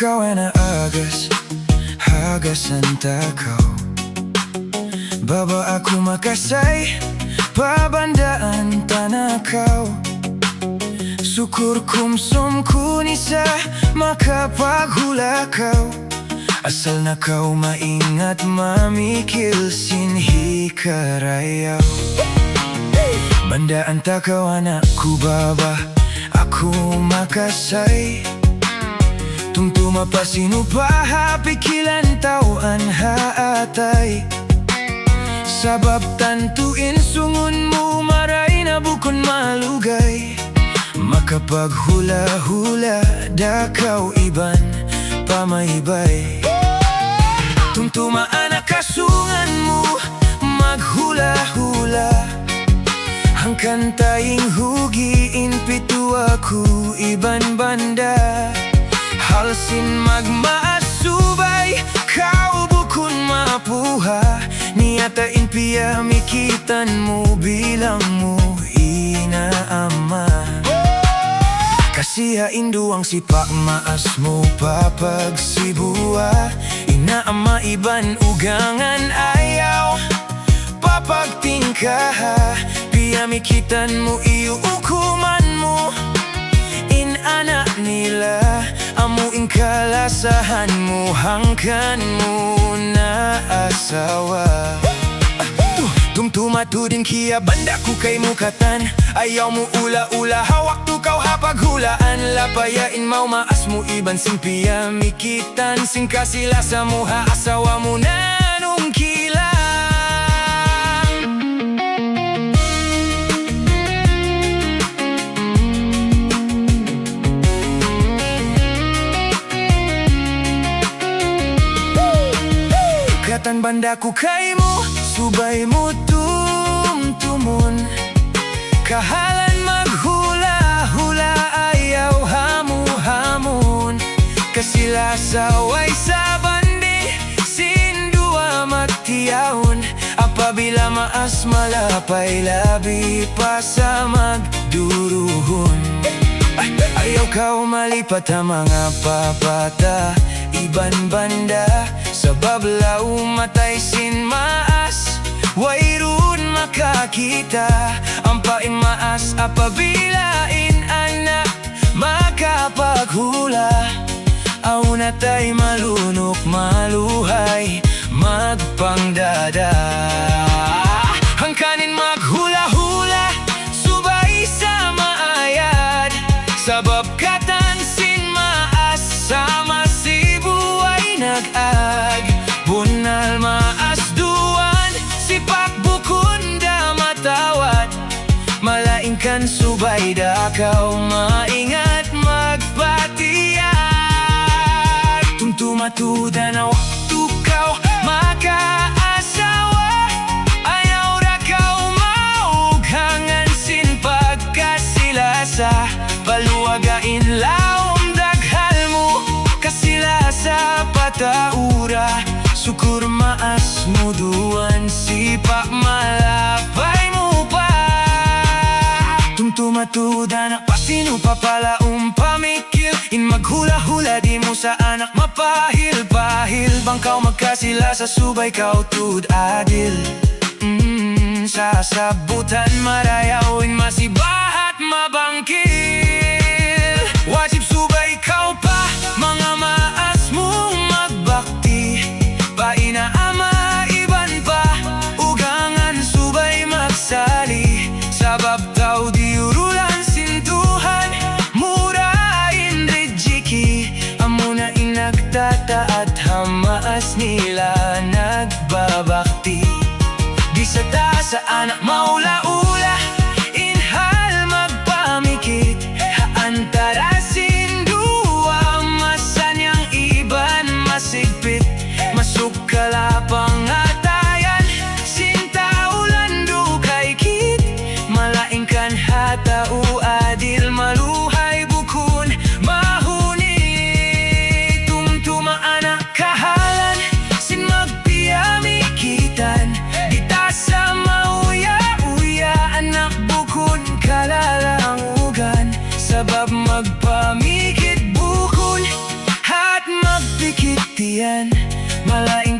Ikaw ay naagas, hagasan takaw. Baba ako makasay, pabandaan tanakaw. Sukur kumsum kunisa, makapaghulakaw. Asal na kau maingat mamikil sinhi karayaw. Bandaan takaw anakku baba, aku makasay. Tumtuma pa sino pa pikilan tauan haatay. Sabab tantuin sungun mo maray na bukon malugay. Makapaghula-hula dakaw iban pamaybay. Tumtuma anak kasungan mo maghula-hula. Hangkan tayong hugiin pitu aku iban banda. Halsin magmaasubay, kau bukun mapuha. Niyatain piyamikitan mo bilang mo inaama. Kasiya induang sipak maas mo papagsibua. Inaama iban ugangan ayaw papagtingkaha. Piyamikitan mo iuukuman mo inana nila. Amuing kalasahan mo hangkan mo na asawa. Tumtumatu din kia banda ku kay mukatan. Ayaw mo ula-ula hawak tu kau hapaghulaan. Lapayain mau maas mo iban sing piyamikitan. Sing kasilasa mo ha asawa mo na nung kilang. Katan banda ku kay mo, subay mo tumtumun. Kahalan maghula-hula ayaw hamu-hamun. Kasilasaway sa bandi, sindua magtiyaon. Apabila maas malapay labi pa sa magduruhon. Ayaw kau malipat ang mga papata iban banda. Sabab lau matay sin maas, wairun makakita. Ang pain maas apabilain anak makapaghula. Aw natay malunok maluhay magpangdada. Hangkanin maghula-hula subay sa maayad. Sabab katan sin maas sama sibuay nag-ag. Bunal maas duwan, sipak bukunda matawad. Malaingkan subay dakaw, maingat magpatiyag. Tumtumatuda na waktu kau makaasawa. Ayaw ra kau maughangan sin pagkasilasa. Paluwagain laom daghal mo, kasilasa pataura. Sukur maas mo duwan, sipak malapay mo pa. Tumtumatuda na pasino papalaong pamikil. In maghula-hula di mo sa anak mapahil-pahil. Bangkaw magkasila sa subay kau tud adil. Sasabutan marayawin masibahat mabangkil. Wajib subay kau pa mga maas mo magbakti. Painaama iban pa ugangan subay magsali. Sabab tao diurulan sintuhan murain rejiki. Amuna inagtata at hamaas nila nagbabakti. Di sa taas sa anak maula-ula inhal magpamikit. Haantarasin dua masanyang iban masigpit. Masukala pangatayan sintaulan dukay kit. Malaingkan hatau adil maluhay bukun mahuni. Tumtuma anak kahalan sin magpiyamikitan. Di ta sa mauya-uya titian, malaing